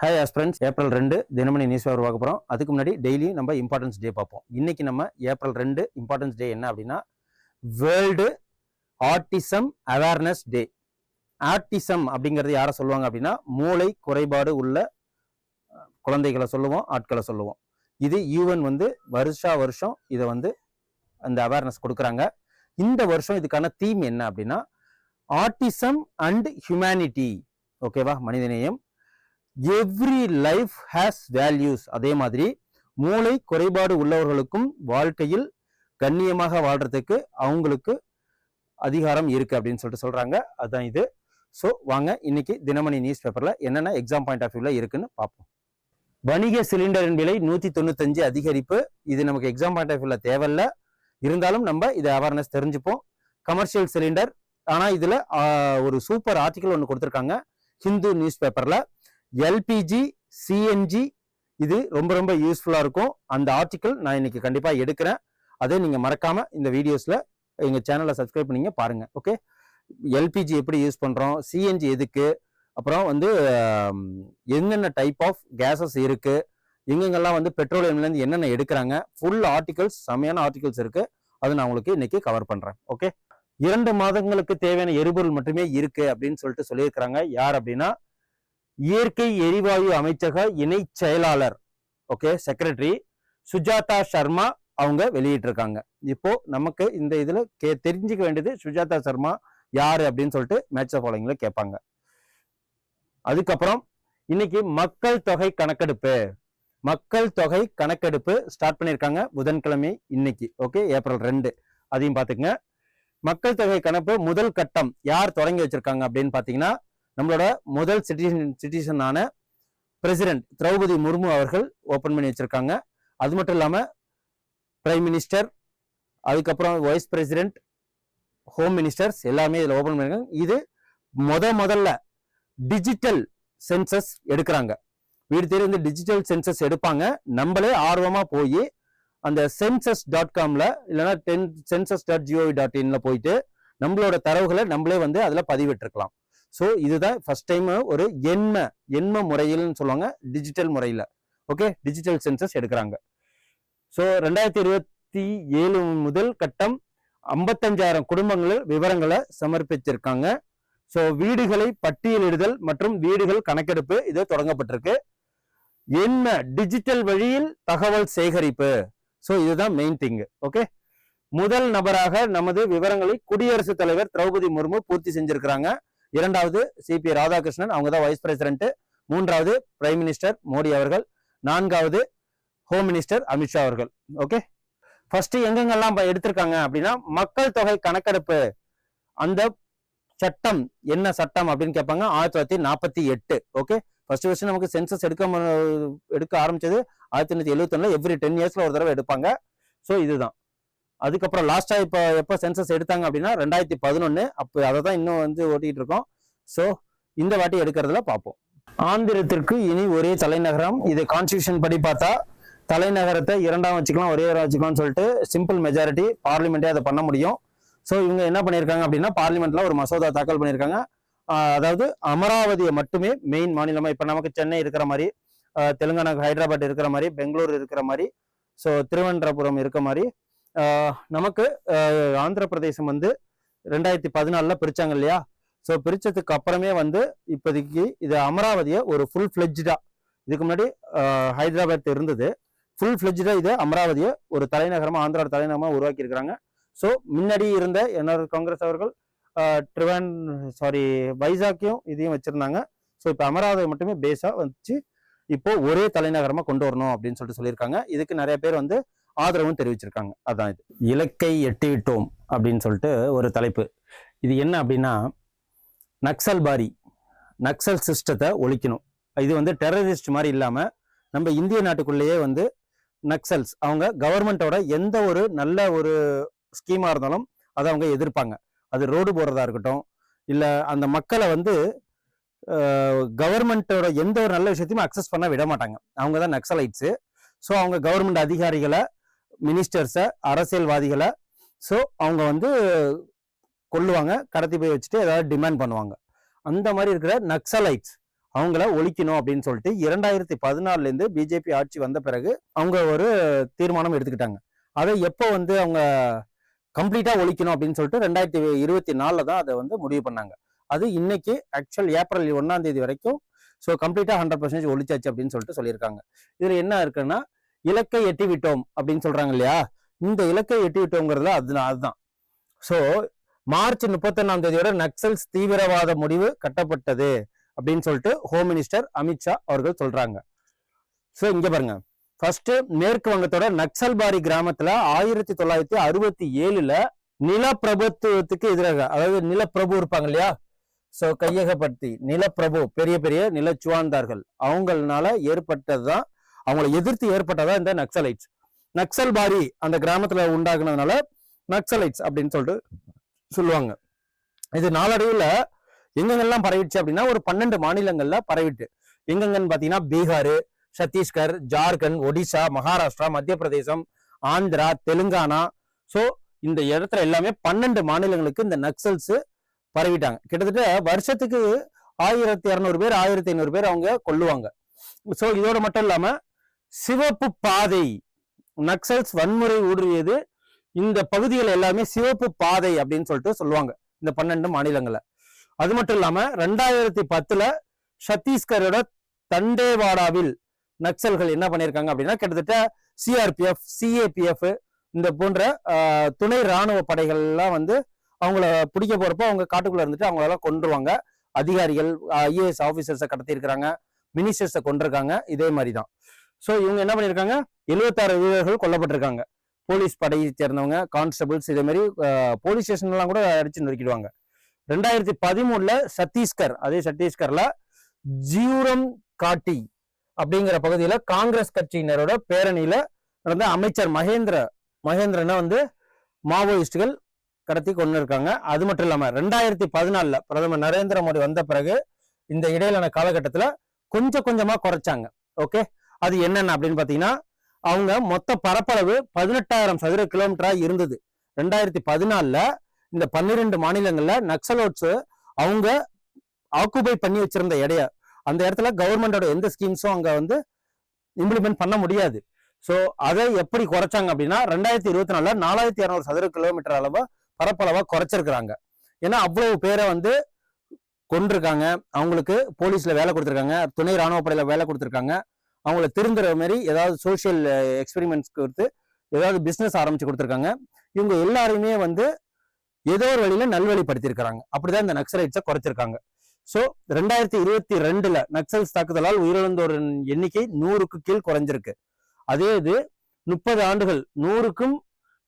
Hi friends, April 2 Dinamani news paper பார்க்க போகிறோம். அதுக்கு முன்னாடி டெய்லி நம்ம இம்பார்ட்டன்ஸ் டே பார்ப்போம். இன்னைக்கு நம்ம ஏப்ரல் 2 இம்பார்ட்டன்ஸ் டே என்ன அப்படின்னா world autism awareness day. Autism அப்படிங்கிறது யாரை சொல்லுவாங்க அப்படின்னா மூளை குறைபாடு உள்ள குழந்தைகளை சொல்லுவோம், ஆட்களை சொல்லுவோம். இது யூஎன் வருஷம் இதை அந்த அவேர்னஸ் கொடுக்குறாங்க. இந்த வருஷம் இதுக்கான தீம் என்ன அப்படின்னா ஆட்டிசம் அண்ட் ஹியூமனிட்டி. ஓகேவா? மனிதநேயம். Every life has values. அதே மாதிரி மூளை குறைபாடு உள்ளவர்களுக்கும் வாழ்க்கையில் கண்ணியமாக வாழ்றதுக்கு அவங்களுக்கு அதிகாரம் இருக்கு அப்படின்னு சொல்லிட்டு சொல்றாங்க. அதுதான் இது. ஸோ வாங்க இன்னைக்கு தினமணி நியூஸ் பேப்பர்ல என்னென்ன எக்ஸாம் பாயிண்ட் ஆஃப் வியூல இருக்குன்னு பார்ப்போம். வணிக சிலிண்டரின் விலை 195 அதிகரிப்பு. இது நமக்கு எக்ஸாம் பாயிண்ட் ஆஃப் வியூல தேவையில்ல, இருந்தாலும் நம்ம இதை அவேர்னஸ் தெரிஞ்சுப்போம். Commercial cylinder. ஆனா இதுல ஒரு சூப்பர் ஆர்டிக்கல் ஒன்று கொடுத்துருக்காங்க ஹிந்து நியூஸ் பேப்பர்ல. எல்பிஜி சிஎன்ஜி இது ரொம்ப ரொம்ப யூஸ்ஃபுல்லா இருக்கும். அந்த ஆர்டிக்கல் நான் இன்னைக்கு கண்டிப்பா எடுக்கிறேன். அதை நீங்க மறக்காம இந்த வீடியோஸ்ல எங்க சேனலை சப்ஸ்கிரைப் பண்ணீங்க பாருங்க. ஓகே, எல்பிஜி எப்படி யூஸ் பண்றோம், சிஎன்ஜி எதுக்கு, அப்புறம் என்னென்ன டைப் ஆஃப் கேசஸ் இருக்கு, எங்கெங்கெல்லாம் பெட்ரோலியம்ல இருந்து என்னென்ன எடுக்கிறாங்க, ஃபுல் ஆர்டிகல்ஸ், செமையான ஆர்டிகல்ஸ் இருக்கு. அது நான் உங்களுக்கு இன்னைக்கு கவர் பண்றேன். ஓகே, 2 மாதங்களுக்கு தேவையான எரிபொருள் மட்டுமே இருக்கு அப்படின்னு சொல்லியிருக்கிறாங்க. யார் அப்படின்னா இயற்கை எரிவாயு அமைச்சக இணை செயலாளர், ஓகே, செக்ரட்டரி சுஜாதா சர்மா அவங்க வெளியிட்டிருக்காங்க. இப்போ நமக்கு இந்த இதுல தெரிஞ்சுக்க வேண்டியது சுஜாதா சர்மா யாரு அப்படின்னு சொல்லிட்டு மேட்ச் ஆஃப் ஃபாலோயிங்ல கேட்பாங்க. அதுக்கப்புறம் இன்னைக்கு மக்கள் தொகை கணக்கெடுப்பு ஸ்டார்ட் பண்ணியிருக்காங்க புதன்கிழமை இன்னைக்கு. Okay, April 2. அதையும் பார்த்துக்குங்க. மக்கள் தொகை கணக்கு முதல் கட்டம் யார் தொடங்கி வச்சிருக்காங்க அப்படின்னு பார்த்தீங்கன்னா நம்மளோட முதல் சிட்டிசனான பிரசிடென்ட் திரௌபதி முர்மு அவர்கள் ஓபன் பண்ணி வச்சிருக்காங்க. அது மட்டும் இல்லாம பிரைம் மினிஸ்டர், அதுக்கப்புறம் வைஸ் பிரசிடென்ட், ஹோம் மினிஸ்டர்ஸ் எல்லாமே இதுல ஓபன் பண்ணிருக்காங்க. இது முதல்ல டிஜிட்டல் சென்சஸ் எடுக்கிறாங்க. வீடு தேடி டிஜிட்டல் சென்சஸ் எடுப்பாங்க. நம்மளே ஆர்வமா போய் அந்த census.comல இல்லைன்னா census.gov.inல போயிட்டு நம்மளோட தரவுகளை நம்மளே அதுல பதிவிட்டிருக்கலாம். ஸோ இதுதான் ஃபர்ஸ்ட் டைம் ஒரு எண்ம முறையில்னு சொல்லுவாங்க, டிஜிட்டல் முறையில. ஓகே, டிஜிட்டல் சென்சஸ் எடுக்கிறாங்க. ஸோ 2027 முதல் கட்டம் 55,000 குடும்பங்கள் விவரங்களை சமர்ப்பிச்சிருக்காங்க. ஸோ வீடுகளை பட்டியலிடுதல் மற்றும் வீடுகள் கணக்கெடுப்பு இது தொடங்கப்பட்டிருக்கு. டிஜிட்டல் வழியில் தகவல் சேகரிப்பு. ஸோ இதுதான் மெயின் திங். ஓகே, முதல் நபராக நமது விவரங்களை குடியரசுத் தலைவர் திரௌபதி முர்மு பூர்த்தி செஞ்சிருக்கிறாங்க. 2வது சிபி ராதாகிருஷ்ணன், அவங்க தான் வைஸ் பிரசிடென்ட். 3வது பிரைம் மினிஸ்டர் மோடி அவர்கள். 4வது ஹோம் மினிஸ்டர் அமித்ஷா அவர்கள். ஓகே, ஃபர்ஸ்ட் எங்கெங்கெல்லாம் எடுத்திருக்காங்க அப்படின்னா மக்கள் தொகை கணக்கெடுப்பு அந்த சட்டம் என்ன சட்டம் அப்படின்னு கேட்பாங்க. 1948. ஓகே, ஃபர்ஸ்ட் நமக்கு சென்சஸ் எடுக்க ஆரம்பிச்சது 1971. எவ்ரி 10 இயர்ஸ்ல ஒரு தடவை எடுப்பாங்க. ஸோ இதுதான். அதுக்கப்புறம் லாஸ்டா இப்போ எப்போ சென்சஸ் எடுத்தாங்க அப்படின்னா 2011. அப்போ அதை தான் இன்னும் ஓட்டிட்டு இருக்கோம். ஸோ இந்த வாட்டி எடுக்கிறதுல பார்ப்போம். ஆந்திரத்திற்கு இனி ஒரே தலைநகரம். இது கான்ஸ்டியூஷன் படி பார்த்தா தலைநகரத்தை 2ஆம் வச்சுக்கலாம், ஒரே வச்சுக்கலாம்னு சொல்லிட்டு சிம்பிள் மெஜாரிட்டி பார்லிமெண்டே அதை பண்ண முடியும். ஸோ இவங்க என்ன பண்ணியிருக்காங்க அப்படின்னா பார்லிமெண்ட்ல ஒரு மசோதா தாக்கல் பண்ணியிருக்காங்க. அதாவது அமராவதியை மட்டுமே மெயின் மாநிலமா, இப்போ நமக்கு சென்னை இருக்கிற மாதிரி, தெலுங்கானா ஹைதராபாத் இருக்கிற மாதிரி, பெங்களூர் இருக்கிற மாதிரி, ஸோ திருவனந்தபுரம் இருக்க மாதிரி நமக்கு ஆந்திர பிரதேசம் 2014 பிரிச்சாங்க இல்லையா? ஸோ பிரிச்சதுக்கு அப்புறமே இப்போதைக்கு இது அமராவதியை ஒரு ஃபுல் ஃபிளெஜ்டா, இதுக்கு முன்னாடி ஹைதராபாத் இருந்தது, ஃபுல் ஃபிளெஜ்டா இது அமராவதியை ஒரு தலைநகரமா, ஆந்திரா தலைநகரமா உருவாக்கி இருக்கிறாங்க. ஸோ முன்னாடி இருந்த என்ஆர் காங்கிரஸ் அவர்கள் வைசாக்கையும் இதையும் வச்சிருந்தாங்க. ஸோ இப்போ அமராவதி மட்டுமே பேஸா வச்சு இப்போ ஒரே தலைநகரமா கொண்டு வரணும் அப்படின்னு சொல்லியிருக்காங்க. இதுக்கு நிறைய பேர் ஆதரவும் தெரிவிச்சிருக்காங்க. அதான் இது இலக்கை எட்டிவிட்டோம் அப்படின்னு சொல்லிட்டு ஒரு தலைப்பு. இது என்ன அப்படின்னா நக்சல் சிஸ்டத்தை ஒழிக்கணும். இது டெரரிஸ்ட் மாதிரி இல்லாம நம்ம இந்திய நாட்டுக்குள்ளேயே நக்சல்ஸ் அவங்க கவர்மெண்டோட எந்த ஒரு நல்ல ஒரு ஸ்கீமா இருந்தாலும் அதை அவங்க எதிர்ப்பாங்க. அது ரோடு போடுறதா இருக்கட்டும், இல்ல அந்த மக்களை கவர்மெண்டோட எந்த ஒரு நல்ல விஷயத்தையும் அக்சஸ் பண்ண விட மாட்டாங்க. அவங்க தான் நக்சலைட்ஸு. ஸோ அவங்க கவர்மெண்ட் அதிகாரிகளை, மினிஸ்டர்ஸை, அரசியல்வாதிகளை ஸோ அவங்க கொல்லுவாங்க, கடத்தி போய் வச்சுட்டு ஏதாவது டிமாண்ட் பண்ணுவாங்க. அந்த மாதிரி இருக்கிற நக்சலைட்ஸ் அவங்கள ஒழிக்கணும் அப்படின்னு சொல்லிட்டு 2014 இருந்து பிஜேபி ஆட்சி வந்த பிறகு அவங்க ஒரு தீர்மானம் எடுத்துக்கிட்டாங்க. அதை எப்போ வந்து அவங்க கம்ப்ளீட்டா ஒழிக்கணும் அப்படின்னு சொல்லிட்டு 2024 தான் அதை வந்து முடிவு பண்ணாங்க. அது இன்னைக்கு ஆக்சுவல் ஏப்ரல் 1ஆம் தேதி வரைக்கும் ஸோ கம்ப்ளீட்டா 100% ஒழிச்சாச்சு அப்படின்னு சொல்லிட்டு சொல்லியிருக்காங்க. இதுல என்ன இருக்குன்னா, இலக்கை எட்டி விட்டோம் அப்படின்னு சொல்றாங்க இல்லையா, இந்த இலக்கை எட்டி விட்டோங்கிறதுல அதுதான். ஸோ மார்ச் 31ஆம் தேதியோட நக்சல்ஸ் தீவிரவாத முடிவு கட்டப்பட்டது அப்படின்னு சொல்லிட்டு ஹோம் மினிஸ்டர் அமித்ஷா அவர்கள் சொல்றாங்க. ஸோ இங்க பாருங்க, ஃபர்ஸ்ட் மேற்கு வங்கத்தோட நக்சல்பாரி கிராமத்துல 1967 நிலப்பிரபுத்துவத்துக்கு எதிராக, அதாவது நிலப்பிரபு இருப்பாங்க இல்லையா, ஸோ கையகப்படுத்தி நிலப்பிரபு பெரிய பெரிய நிலச்சுவாந்தார்கள் அவங்களால ஏற்பட்டதுதான், அவங்களை எதிர்த்து ஏற்பட்டதான் இந்த நக்சலைட்ஸ். நக்சல்பாரி அந்த கிராமத்துல உண்டாக்குனதுனால நக்சலைட்ஸ் அப்படின்னு சொல்லிட்டு சொல்லுவாங்க. இது நாளடைவுல எங்கெங்கெல்லாம் பரவிடுச்சு அப்படின்னா ஒரு 12 மாநிலங்கள்ல பரவிட்டு. எங்கெங்கன்னு பாத்தீங்கன்னா பீகார், சத்தீஸ்கர், ஜார்க்கண்ட், ஒடிசா, மகாராஷ்டிரா, மத்திய பிரதேசம், ஆந்திரா, தெலுங்கானா. ஸோ இந்த இடத்துல எல்லாமே 12 மாநிலங்களுக்கு இந்த நக்சல்ஸ் பரவிட்டாங்க. கிட்டத்தட்ட வருஷத்துக்கு 1200 பேர் 1500 பேர் அவங்க கொல்லுவாங்க. ஸோ இதோட மட்டும் இல்லாம சிவப்பு பாதை நக்சல்ஸ் வன்முறை ஊடுருவியது இந்த பகுதிகள் எல்லாமே சிவப்பு பாதை அப்படின்னு சொல்லிட்டு சொல்லுவாங்க இந்த 12 மாநிலங்கள்ல. அது மட்டும் இல்லாம 2010 சத்தீஸ்கரோட தண்டேவாடாவில் நக்சல்கள் என்ன பண்ணியிருக்காங்க அப்படின்னா, கிட்டத்தட்ட சிஆர்பிஎஃப், சிஏபிஎஃப் இந்த போன்ற துணை ராணுவ படைகள்லாம் வந்து அவங்கள பிடிக்க போறப்போ அவங்க காட்டுக்குள்ள இருந்துட்டு அவங்களெல்லாம் கொன்றுவாங்க. அதிகாரிகள், ஐஏஎஸ் ஆபீசர்ஸை கடத்தி இருக்கிறாங்க, மினிஸ்டர்ஸை கொண்டிருக்காங்க. இதே மாதிரிதான். ஸோ இவங்க என்ன பண்ணியிருக்காங்க, 76 வீரர்கள் கொல்லப்பட்டிருக்காங்க. போலீஸ் படையை சேர்ந்தவங்க, கான்ஸ்டபிள்ஸ், இதே மாதிரி போலீஸ் ஸ்டேஷன்லாம் கூட அடிச்சு நொறுக்கிடுவாங்க. 2013 சத்தீஸ்கர், அதே சத்தீஸ்கர்ல ஜியூரம் காட்டி அப்படிங்கிற பகுதியில காங்கிரஸ் கட்சியினரோட பேரணியில நடந்த அமைச்சர் மகேந்திரனை வந்து மாவோயிஸ்டுகள் கடத்தி கொண்டு இருக்காங்க. அது மட்டும் இல்லாம 2014 பிரதமர் நரேந்திர மோடி வந்த பிறகு இந்த இடையிலான காலகட்டத்துல கொஞ்சம் கொஞ்சமா குறைச்சாங்க. ஓகே, அது என்னென்ன அப்படின்னு பாத்தீங்கன்னா, அவங்க மொத்த பரப்பளவு 18,000 சதுர கிலோமீட்டரா இருந்தது. 2014 இந்த 12 மாநிலங்கள்ல நக்சலோட்ஸ் அவங்க ஆக்குபை பண்ணி வச்சிருந்த இடைய, அந்த இடத்துல கவர்மெண்டோட எந்த ஸ்கீம்ஸும் அங்க வந்து இம்ப்ளிமெண்ட் பண்ண முடியாது. ஸோ அதை எப்படி குறைச்சாங்க அப்படின்னா, 2024 4200 சதுர கிலோமீட்டர் அளவா பரப்பளவா குறைச்சிருக்கிறாங்க. ஏன்னா அவ்வளவு பேரை வந்து கொண்டிருக்காங்க, அவங்களுக்கு போலீஸ்ல வேலை கொடுத்துருக்காங்க, துணை ராணுவ படையில வேலை கொடுத்துருக்காங்க, அவங்கள திருந்துற மாதிரி ஏதாவது சோசியல் எக்ஸ்பெரிமெண்ட்ஸ் கொடுத்து ஏதாவது பிசினஸ் ஆரம்பிச்சு கொடுத்துருக்காங்க. இவங்க எல்லாருமே வந்து ஏதோ ஒரு வழியில நல்வழிப்படுத்திருக்கிறாங்க. அப்படிதான் இந்த நக்சலைட்ஸை குறைச்சிருக்காங்க. ஸோ 2022 நக்சல்ஸ் தாக்குதலால் உயிரிழந்தோரின் எண்ணிக்கை 100க்கு கீழ் குறைஞ்சிருக்கு. அதே இது 30 ஆண்டுகள் 100க்கும்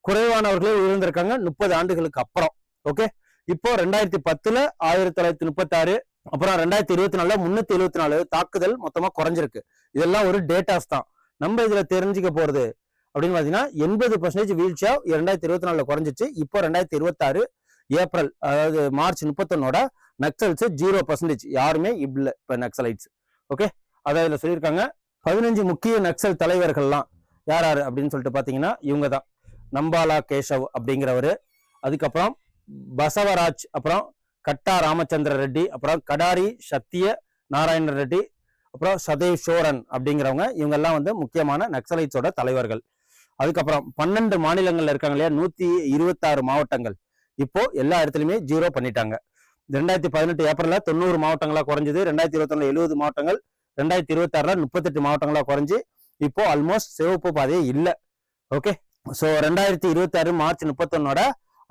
குறைவானவர்களே உயிரிழந்திருக்காங்க 30 ஆண்டுகளுக்கு அப்புறம். ஓகே, இப்போ 2010 1936, அப்புறம் 2024 374 தாக்குதல் மொத்தமா குறைஞ்சிருக்கு. இதெல்லாம் ஒரு டேட்டாஸ் தான். நம்ம இதுல தெரிஞ்சுக்க போறது அப்படின்னு பாத்தீங்கன்னா 80% வீழ்ச்சியா 2024 குறைஞ்சிச்சு. இப்போ 2026 ஏப்ரல், அதாவது மார்ச் 31 நக்சல்ஸ் 0% யாருமே இல்ல இப்ப நக்சலைட்ஸ். ஓகே, அதாவது இதுல சொல்லியிருக்காங்க 15 முக்கிய நக்சல் தலைவர்கள்லாம் யார் யாரு அப்படின்னு சொல்லிட்டு பாத்தீங்கன்னா, இவங்க தான். நம்பாலா கேசவ் அப்படிங்கிறவரு, அதுக்கப்புறம் பசவராஜ், அப்புறம் கட்டா ராமச்சந்திர ரெட்டி, அப்புறம் கடாரி சத்திய நாராயண ரெட்டி, அப்புறம் சதேவ் சோரன் அப்படிங்கிறவங்க, இவங்க எல்லாம் வந்து முக்கியமான நக்சலைட்ஸோட தலைவர்கள். அதுக்கப்புறம் 12 மாநிலங்கள்ல இருக்காங்க இல்லையா, 126 மாவட்டங்கள் இப்போ எல்லா இடத்துலயுமே 0 பண்ணிட்டாங்க. 2018 ஏப்ரல்ல 90 மாவட்டங்களா குறைஞ்சது, 2021 70 மாவட்டங்கள், 2026 38 மாவட்டங்களா குறைஞ்சு இப்போ ஆல்மோஸ்ட் சிவப்பு பாதையே இல்லை. ஓகே, ஸோ 2026 மார்ச் 31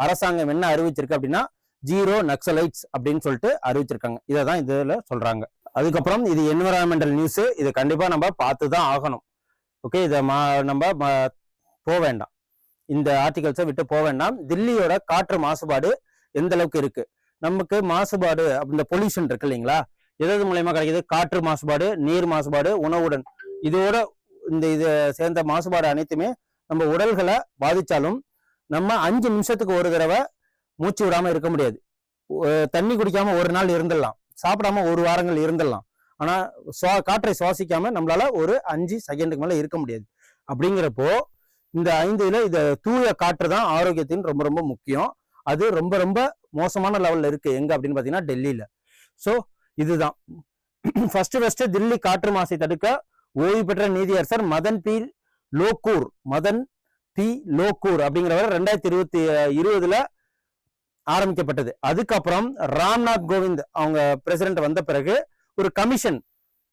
அரசாங்கம் என்ன அறிவிச்சிருக்கு அப்படின்னா 0 நக்சலைட்ஸ் அப்படின்னு சொல்லிட்டு அறிவிச்சிருக்காங்க. இதை தான் இதுல சொல்றாங்க. அதுக்கப்புறம் இது என்விரான்மெண்டல் நியூஸ், இது கண்டிப்பா நம்ம பார்த்து தான் ஆகணும். ஓகே, இதை நம்ம போக வேண்டாம், இந்த ஆர்டிகல்ஸை விட்டு போக வேண்டாம். தில்லியோட காற்று மாசுபாடு எந்த அளவுக்கு இருக்கு, நமக்கு மாசுபாடு இந்த பொல்யூஷன் இருக்கு இல்லைங்களா, எது மூலயமா கிடைக்குது, காற்று மாசுபாடு, நீர் மாசுபாடு, உணவுடன், இதோட இந்த இது சேர்ந்த மாசுபாடு அனைத்துமே நம்ம உடல்களை பாதிச்சாலும் நம்ம 5 நிமிஷத்துக்கு ஒரு தடவை மூச்சு விடாம இருக்க முடியாது. தண்ணி குடிக்காம ஒரு நாள் இருந்துடலாம், சாப்பிடாம ஒரு வாரங்கள் இருந்துடலாம். ஆனா காற்றை சுவாசிக்காம நம்மளால ஒரு 5 செகண்டுக்கு மேல இருக்க முடியாது. அப்படிங்கிறப்போ இந்த 5 இத தூய காற்று தான் ஆரோக்கியத்தின் ரொம்ப ரொம்ப முக்கியம். அது ரொம்ப ரொம்ப மோசமான லெவல்ல இருக்கு. எங்க அப்படின்னு பாத்தீங்கன்னா டெல்லியில. ஸோ இதுதான் ஃபர்ஸ்ட் தில்லி காற்று மாசை தடுக்க ஓய்வு பெற்ற நீதியரசர் மதன் பி லோக்கூர் அப்படிங்கிறவர் 2020 ஆரம்பிக்கப்பட்டது. அதுக்கப்புறம் ராம்நாத் கோவிந்த் அவங்க பிரசிடென்ட் வந்த பிறகு ஒரு கமிஷன்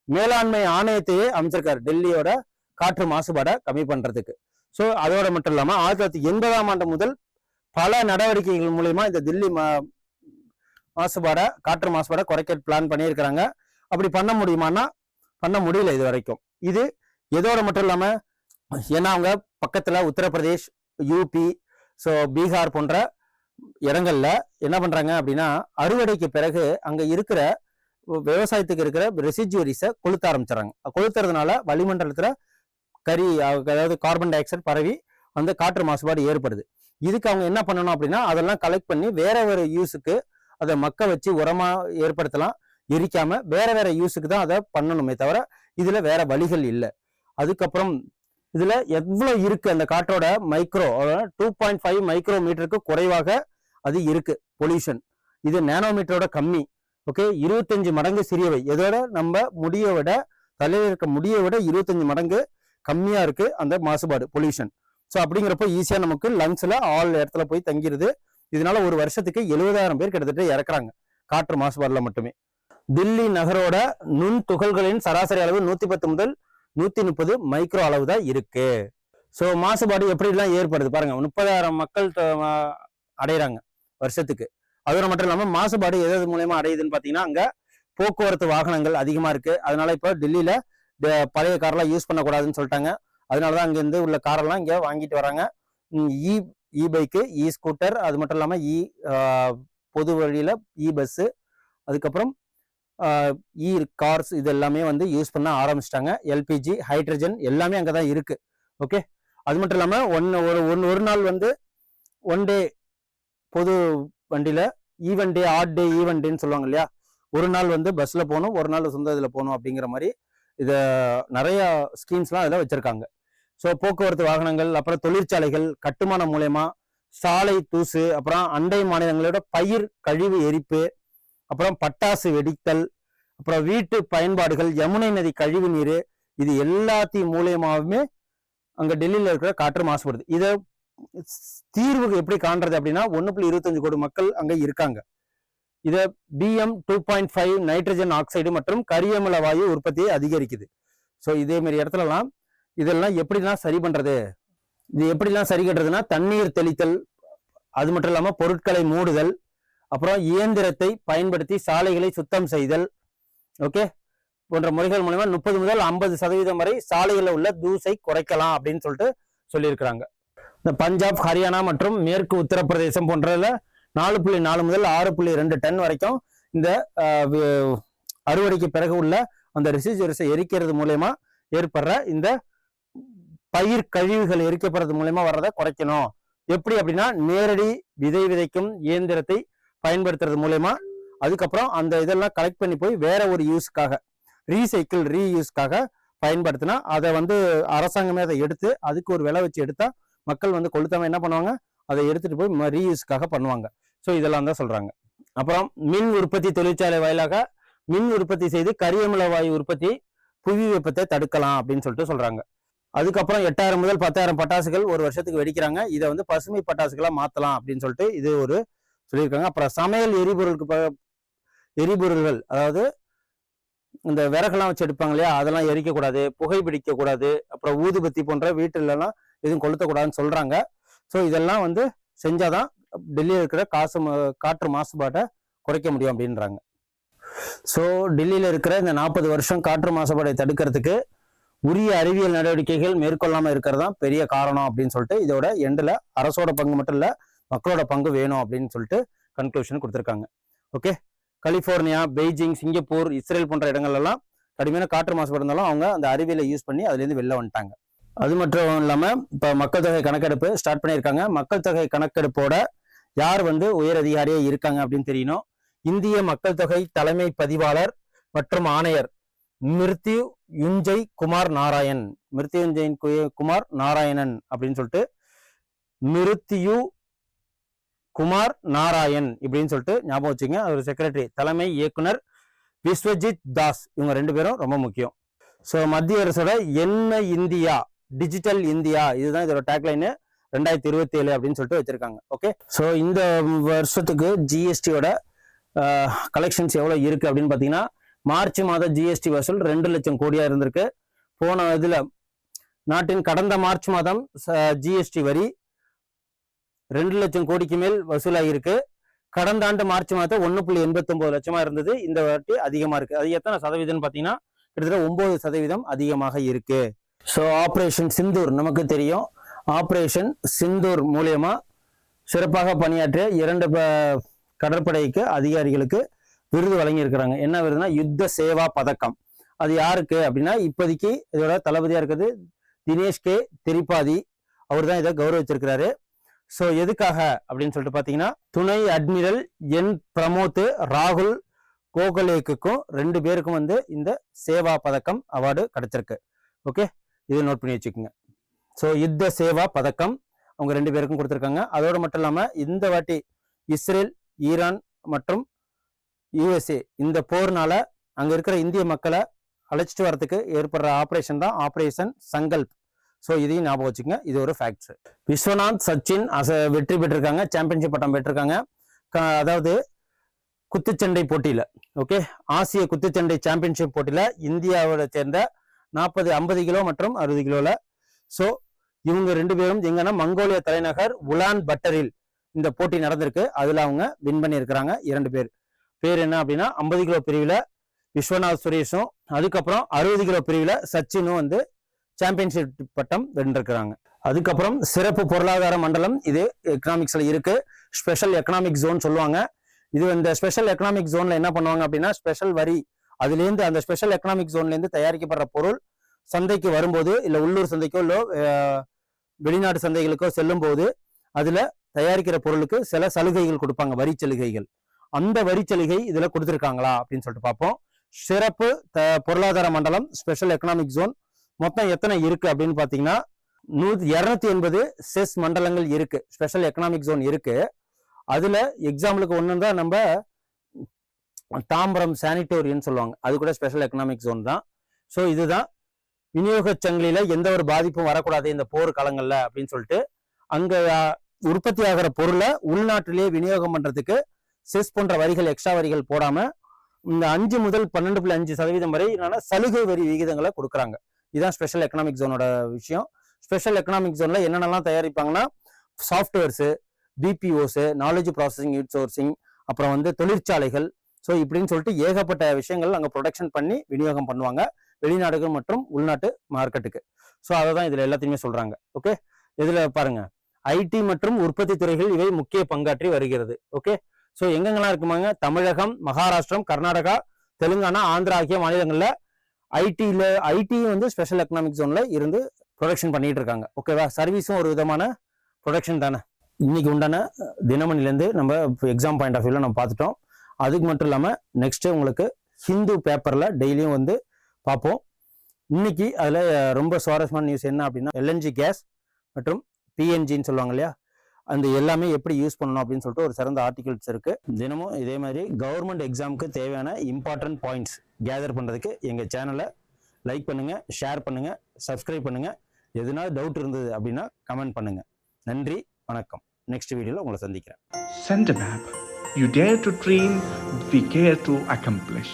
மேலாண்மை ஆணையத்தையே அமைச்சிருக்காரு டெல்லியோட காற்று மாசுபாடை கம்மி பண்றதுக்கு. ஸோ அதோட மட்டும் இல்லாம 1980 முதல் பல நடவடிக்கைகள் மூலயமா இந்த தில்லி காற்று மாசுபாடை குறைக்க பிளான் பண்ணியிருக்கிறாங்க. அப்படி பண்ண முடியுமான்னா பண்ண முடியல இது வரைக்கும். இது எதோட மட்டும் இல்லாம ஏன்னா அவங்க பக்கத்துல உத்தரப்பிரதேஷ், யூபி, ஸோ பீகார் போன்ற இடங்கள்ல என்ன பண்றாங்க அப்படின்னா அறுவடைக்கு பிறகு அங்க இருக்கிற விவசாயத்துக்கு இருக்கிற ரெசிஜுவரிஸை கொளுத்த ஆரம்பிச்சிடறாங்க. கொளுத்துறதுனால வளிமண்டலத்துல அதாவது கார்பன் டை ஆக்சைடு பரவி அந்த காற்று மாசுபாடு ஏற்படுது. இதுக்கு அவங்க என்ன பண்ணணும் அப்படின்னா அதெல்லாம் கலெக்ட் பண்ணி வேற வேற யூஸுக்கு அதை மக்க வச்சு உரமா ஏற்படுத்தலாம். எரிக்காம வேற யூஸுக்கு தான் அதை பண்ணணுமே தவிர இதுல வேற வழிகள் இல்லை. அதுக்கப்புறம் இதுல எவ்வளவு இருக்கு அந்த காற்றோட 2.5 மைக்ரோமீட்டருக்கு குறைவாக அது இருக்கு பொல்யூஷன். இது நேனோமீட்டரோட கம்மி. ஓகே, 25 மடங்கு சிறியவை. எதோட நம்ம தலையில இருக்க முடியை விட 25 மடங்கு கம்மியா இருக்கு அந்த மாசுபாடு பொல்யூஷன். ஸோ அப்படிங்கிறப்ப ஈஸியா நமக்கு லங்ஸ்ல ஆல் இடத்துல போய் தங்கிருது. இதனால ஒரு வருஷத்துக்கு 70,000 பேர் கிட்டத்தட்ட இறக்குறாங்க காற்று மாசுபாடுல மட்டுமே. தில்லி நகரோட நுண் துகள்களின் சராசரி அளவு 110 முதல் 130 மைக்ரோ அளவு தான் இருக்கு. ஸோ மாசுபாடு எப்படிலாம் ஏற்படுது பாருங்க. 30,000 மக்கள் அடையிறாங்க வருஷத்துக்கு. அதோட மட்டும் இல்லாம மாசுபாடு எது மூலயமா அடையுதுன்னு பாத்தீங்கன்னா அங்க போக்குவரத்து வாகனங்கள் அதிகமா இருக்கு. அதனால இப்போ டெல்லியில பழைய காரெல்லாம் யூஸ் பண்ணக்கூடாதுன்னு சொல்லிட்டாங்க. அதனாலதான் அங்க இருந்து உள்ள காரெல்லாம் இங்க வாங்கிட்டு வராங்க. இ பைக்கு, இ ஸ்கூட்டர், அது மட்டும் இல்லாம பொது வழியில பஸ், அதுக்கப்புறம் கார்ஸ், இது எல்லாமே வந்து யூஸ் பண்ண ஆரம்பிச்சிட்டாங்க. எல்பிஜி, ஹைட்ரஜன் எல்லாமே அங்கதான் இருக்கு. ஓகே, அது மட்டும் இல்லாம ஒரு நாள் வந்து ஒன் டே பொது வண்டியில ஈவன் டே, ஆட் டே, ஈவன் டேன்னு சொல்லுவாங்க இல்லையா. ஒரு நாள் வந்து பஸ்ல போகணும், ஒரு நாள் சொந்த இதுல போகணும் அப்படிங்கிற மாதிரி இதை நிறைய ஸ்கீம்ஸ்லாம் அதில் வச்சிருக்காங்க. ஸோ போக்குவரத்து வாகனங்கள், அப்புறம் தொழிற்சாலைகள், கட்டுமானம் மூலயமா சாலை தூசு, அப்புறம் அண்டை மாநிலங்களோட பயிர் கழிவு எரிப்பு, அப்புறம் பட்டாசு வெடித்தல், அப்புறம் வீட்டு பயன்பாடுகள், யமுனை நதி கழிவு நீர், இது எல்லாத்தையும் மூலியமாவுமே அங்க டெல்லியில இருக்கிற காற்று மாசுபடுது. இதை தீர்வு எப்படி காண்றது அப்படின்னா 1.25 கோடி மக்கள் அங்க இருக்காங்க. இதை BM 2.5 நைட்ரஜன் ஆக்சைடு மற்றும் கரியமில வாயு உற்பத்தியை அதிகரிக்குது. ஸோ இதே மாதிரி இடத்துலலாம் இதெல்லாம் எப்படிலாம் சரி பண்றது? இது எப்படிலாம் சரி கட்டுறதுன்னா தண்ணீர் தெளித்தல், அது மட்டும் இல்லாம பொருட்களை மூடுதல், அப்புறம் இயந்திரத்தை பயன்படுத்தி சாலைகளை சுத்தம் செய்தல், ஓகே, போன்ற முறைகள் மூலமா 30 முதல் 50% வரை சாலைகளில் உள்ள தூசை குறைக்கலாம் அப்படின்னு சொல்லிட்டு சொல்லியிருக்கிறாங்க. இந்த பஞ்சாப், ஹரியானா மற்றும் மேற்கு உத்தரப்பிரதேசம் போன்றதுல 4.4 முதல் 6.2 டன் வரைக்கும் இந்த அறுவடைக்கு பிறகு உள்ள அந்த ரெசிஜுவர்ஸை எரிக்கிறது மூலயமா ஏற்படுற இந்த பயிர் கழிவுகள் எரிக்கப்படுறது மூலயமா வர்றதை குறைக்கணும். எப்படி அப்படின்னா நேரடி விதை விதைக்கும் இயந்திரத்தை பயன்படுத்துறது மூலயமா, அதுக்கப்புறம் அந்த இதெல்லாம் கலெக்ட் பண்ணி போய் வேற ஒரு யூஸ்க்காக ரீயூஸ்க்காக பயன்படுத்தினா அதை வந்து அரசாங்கமே அதை எடுத்து அதுக்கு ஒரு விலை வச்சு எடுத்தா மக்கள் வந்து கொளுத்தாம என்ன பண்ணுவாங்க, அதை எடுத்துட்டு போய் ரீயூஸ்க்காக பண்ணுவாங்க. ஸோ இதெல்லாம் தான் சொல்றாங்க. அப்புறம் மின் உற்பத்தி தொழிற்சாலை வாயிலாக மின் உற்பத்தி செய்து கரியமில வாயு உற்பத்தி, புவி வெப்பத்தை தடுக்கலாம் அப்படின்னு சொல்லிட்டு சொல்றாங்க. அதுக்கப்புறம் 8,000 முதல் 10,000 பட்டாசுகள் ஒரு வருஷத்துக்கு வெடிக்கிறாங்க. இதை வந்து பசுமை பட்டாசுகளா மாத்தலாம் அப்படின்னு சொல்லிட்டு இது ஒரு சொல்லியிருக்காங்க. அப்புறம் சமையல் எரிபொருள்கள், அதாவது இந்த விறகெல்லாம் வச்சு எடுப்பாங்க இல்லையா, அதெல்லாம் எரிக்கக்கூடாது, புகை பிடிக்க கூடாது, அப்புறம் ஊதுபத்தி போன்ற வீட்டுலலாம் எதுவும் கொளுத்தக்கூடாதுன்னு சொல்றாங்க. ஸோ இதெல்லாம் வந்து செஞ்சாதான் டெல்லியில் இருக்கிற காற்று மாசுபாட்டை குறைக்க முடியும் அப்படின்றாங்க. ஸோ டெல்லியில் இருக்கிற இந்த 40 வருஷம் காற்று மாசுபாடை தடுக்கிறதுக்கு உரிய அறிவியல் நடவடிக்கைகள் மேற்கொள்ளாமல் இருக்கிறது தான் பெரிய காரணம் அப்படின்னு சொல்லிட்டு இதோட எண்டில் அரசோட பங்கு மட்டும் இல்லை மக்களோட பங்கு வேணும் அப்படின்னு சொல்லிட்டு கன்க்ளூஷன் கொடுத்துருக்காங்க. Okay, California, Beijing, Singapore, Israel போன்ற இடங்கள்லாம் கடுமையான காற்று மாசுபாடு இருந்தாலும் அவங்க அந்த அறிவியலை யூஸ் பண்ணி அதுலேருந்து வெளில வந்துட்டாங்க. அது மட்டும் இல்லாமல் இப்போ மக்கள் தொகை கணக்கெடுப்பு ஸ்டார்ட் பண்ணியிருக்காங்க. மக்கள் தொகை கணக்கெடுப்போட யார் வந்து உயர் அதிகாரியே இருக்காங்க அப்படின்னு தெரியணும். இந்திய மக்கள் தொகை தலைமை பதிவாளர் மற்றும் ஆணையர் மிருத்யுஞ்சய் குமார் நாராயணன் அப்படின்னு சொல்லிட்டு மிருத்யுஞ்சய் குமார் நாராயண் இப்படின்னு சொல்லிட்டு ஞாபகம் வச்சுங்க. அவர் செக்ரட்டரி. தலைமை இயக்குனர் விஸ்வஜித் தாஸ். இவங்க 2 பேரும் ரொம்ப முக்கியம். ஸோ மத்திய அரசோட என்ன இந்தியா, டிஜிட்டல் இந்தியா, இதுதான் இதோட டேக்லைனு 2027 அப்படின்னு சொல்லிட்டு வச்சிருக்காங்க. ஓகே, ஸோ இந்த வருஷத்துக்கு ஜிஎஸ்டியோட கலெக்ஷன்ஸ் எவ்வளோ இருக்கு அப்படின்னு பார்த்தீங்கன்னா, மார்ச் மாத ஜிஎஸ்டி வசூல் 2 லட்சம் கோடியா இருந்திருக்கு. போன இதுல நாட்டின் கடந்த மார்ச் மாதம் ஜிஎஸ்டி வரி 2 லட்சம் கோடிக்கு மேல் வசூலாகிருக்கு. கடந்த ஆண்டு மார்ச் மாதம் 1.89 லட்சமா இருந்தது. இந்த வாட்டி அதிகமா இருக்கு. அது எத்தனை சதவீதம்னு பார்த்தீங்கன்னா கிட்டத்தட்ட 9% அதிகமாக இருக்கு. ஸோ ஆப்ரேஷன் சிந்தூர் நமக்கு தெரியும். ஆப்ரேஷன் சிந்தூர் மூலியமா சிறப்பாக பணியாற்றிய 2 கடற்படைக்கு அதிகாரிகளுக்கு விருது வழங்கி இருக்கிறாங்க. என்ன விருதுனா யுத்த சேவா பதக்கம். அது யாருக்கு அப்படின்னா, இப்போதைக்கு இதோட தளபதியா இருக்கிறது தினேஷ் கே திரிபாதி. அவர் தான் இதை கௌரவிச்சிருக்கிறாரு. ஸோ எதுக்காக அப்படின்னு சொல்லிட்டு பார்த்தீங்கன்னா, துணை அட்மிரல் என் பிரமோத் ராகுல் கோகலேக்குக்கும் 2 பேருக்கும் வந்து இந்த சேவா பதக்கம் அவார்டு கிடைச்சிருக்கு. ஓகே, இதை நோட் பண்ணி வச்சுக்கோங்க. ஸோ யுத்த சேவா பதக்கம் அவங்க 2 பேருக்கும் கொடுத்துருக்காங்க. அதோடு மட்டும் இல்லாமல் இந்த வாட்டி இஸ்ரேல், ஈரான் மற்றும் யுஎஸ்ஏ இந்த போர்னால அங்கே இருக்கிற இந்திய மக்களை அழைச்சிட்டு வரதுக்கு ஏற்படுற ஆப்ரேஷன் தான் ஆப்ரேஷன் சங்கல்ப். ஸோ இதையும் ஞாபகம் வச்சுக்கோங்க. இது ஒரு ஃபேக்ட்ஸ். விஸ்வநாத் சச்சின் வெற்றி பெற்றிருக்காங்க, சாம்பியன்ஷிப் பட்டம் பெற்றிருக்காங்க. அதாவது குத்துச்சண்டை போட்டியில், ஓகே, ஆசிய குத்துச்சண்டை சாம்பியன்ஷிப் போட்டியில் இந்தியாவோட சேர்ந்த 50 கிலோ மற்றும் 60 கிலோவில். ஸோ இவங்க 2 பேரும் எங்கன்னா மங்கோலிய தலைநகர் உலான் பட்டரில் இந்த போட்டி நடந்திருக்கு. அதில் அவங்க வின் பண்ணியிருக்கிறாங்க. 2 பேர் என்ன அப்படின்னா, 50 கிலோ பிரிவில் விஸ்வநாத் சுரேஷும், அதுக்கப்புறம் 60 கிலோ பிரிவில் சச்சினும் வந்து சாம்பியன்ஷிப் பட்டம் வென்றிருக்கிறாங்க. அதுக்கப்புறம் சிறப்பு பொருளாதார மண்டலம், இது எக்கனாமிக்ஸ்ல இருக்கு. ஸ்பெஷல் எக்கனாமிக் ஜோன் சொல்லுவாங்க. இது இந்த ஸ்பெஷல் எக்கனாமிக் ஜோன்ல என்ன பண்ணுவாங்க அப்படின்னா, ஸ்பெஷல் வரி அதுலேருந்து அந்த ஸ்பெஷல் எக்கனாமிக் ஜோன்லேருந்து தயாரிக்கப்படுற பொருள் சந்தைக்கு வரும்போது, இல்லை உள்ளூர் சந்தைக்கோ இல்லை வெளிநாட்டு சந்தைகளுக்கோ செல்லும் போது அதுல தயாரிக்கிற பொருளுக்கு சில சலுகைகள் கொடுப்பாங்க, வரி சலுகைகள். அந்த வரி சலுகை இதுல கொடுத்துருக்காங்களா அப்படின்னு சொல்லிட்டு பார்ப்போம். சிறப்பு பொருளாதார மண்டலம் ஸ்பெஷல் எக்கனாமிக் ஜோன் மொத்தம் எத்தனை இருக்கு அப்படின்னு பாத்தீங்கன்னா, 280 செஸ் மண்டலங்கள் இருக்கு, ஸ்பெஷல் எக்கனாமிக் ஜோன் இருக்கு. அதுல எக்ஸாம்பிளுக்கு ஒண்ணு தான் நம்ம தாம்பரம் சானிட்டோரியம்னு சொல்லுவாங்க, அது கூட ஸ்பெஷல் எக்கனாமிக் ஜோன் தான். ஸோ இதுதான் விநியோக சங்கிலியில எந்த ஒரு பாதிப்பும் வரக்கூடாது இந்த போர் காலங்கள்ல அப்படின்னு சொல்லிட்டு, அங்க உற்பத்தி ஆகிற பொருளை உள்நாட்டிலேயே விநியோகம் பண்றதுக்கு செஸ் போன்ற வரிகள், எக்ஸ்ட்ரா வரிகள் போடாம இந்த 5 முதல் 12.5% வரை சலுகை வரி விகிதங்களை கொடுக்குறாங்க. இதுதான் ஸ்பெஷல் எக்கனாமிக் ஜோனோட விஷயம். ஸ்பெஷல் எக்கனாமிக் ஜோன்ல என்னென்னலாம் தயாரிப்பாங்கன்னா, softwares, BPOs, knowledge processing outsourcing, அப்புறம் வந்து தொழிற்சாலைகள். ஸோ இப்படின்னு சொல்லிட்டு ஏகப்பட்ட விஷயங்கள் அங்கே ப்ரொடக்ஷன் பண்ணி விநியோகம் பண்ணுவாங்க வெளிநாடுகள் மற்றும் உள்நாட்டு மார்க்கெட்டுக்கு. ஸோ அதை தான் இதில் எல்லாத்தையுமே சொல்றாங்க. ஓகே, இதில் பாருங்க, ஐடி மற்றும் உற்பத்தி துறைகள் இவை முக்கிய பங்காற்றி வருகிறது. ஓகே, ஸோ எங்கெங்கெல்லாம் இருக்குமாங்க, தமிழகம், மகாராஷ்டிரம், கர்நாடகா, தெலுங்கானா, ஆந்திரா ஆகிய மாநிலங்கள்ல ஐடி வந்து ஸ்பெஷல் எக்கனாமிக் ஜோன்ல இருந்து ப்ரொடக்ஷன் பண்ணிட்டு இருக்காங்க. ஓகேவா, சர்வீஸும் ஒரு விதமான ப்ரொடக்ஷன் தானே. இன்னைக்கு உண்டான தினமணிலேருந்து நம்ம எக்ஸாம் பாயிண்ட் ஆஃப் வியூல நம்ம பார்த்துட்டோம். அதுக்கு மட்டும் இல்லாமல் நெக்ஸ்ட் உங்களுக்கு ஹிந்து பேப்பர்ல டெய்லியும் வந்து பார்ப்போம். இன்னைக்கு அதில் ரொம்ப சுவாரஸ்யமான நியூஸ் என்ன அப்படின்னா, எல்என்ஜி கேஸ் மற்றும் பிஎன்ஜின்னு சொல்லுவாங்க இல்லையா, அந்த எல்லாமே எப்படி யூஸ் பண்ணணும் அப்படின்னு சொல்லிட்டு ஒரு சிறந்த ஆர்டிகல்ஸ் இருக்கு. தினமும் இதே மாதிரி கவர்மெண்ட் எக்ஸாமுக்கு தேவையான இம்பார்ட்டன்ட் பாயிண்ட்ஸ் கேதர் பண்றதுக்கு எங்க சேனலை லைக் பண்ணுங்க, ஷேர் பண்ணுங்க, சப்ஸ்கிரைப் பண்ணுங்க. எதுனா டவுட் இருந்தது அப்படின்னா கமெண்ட் பண்ணுங்க. நன்றி, வணக்கம். நெக்ஸ்ட் வீடியோல உங்களை சந்திக்கிறேன். Send a map. You dare to dream, we care to accomplish.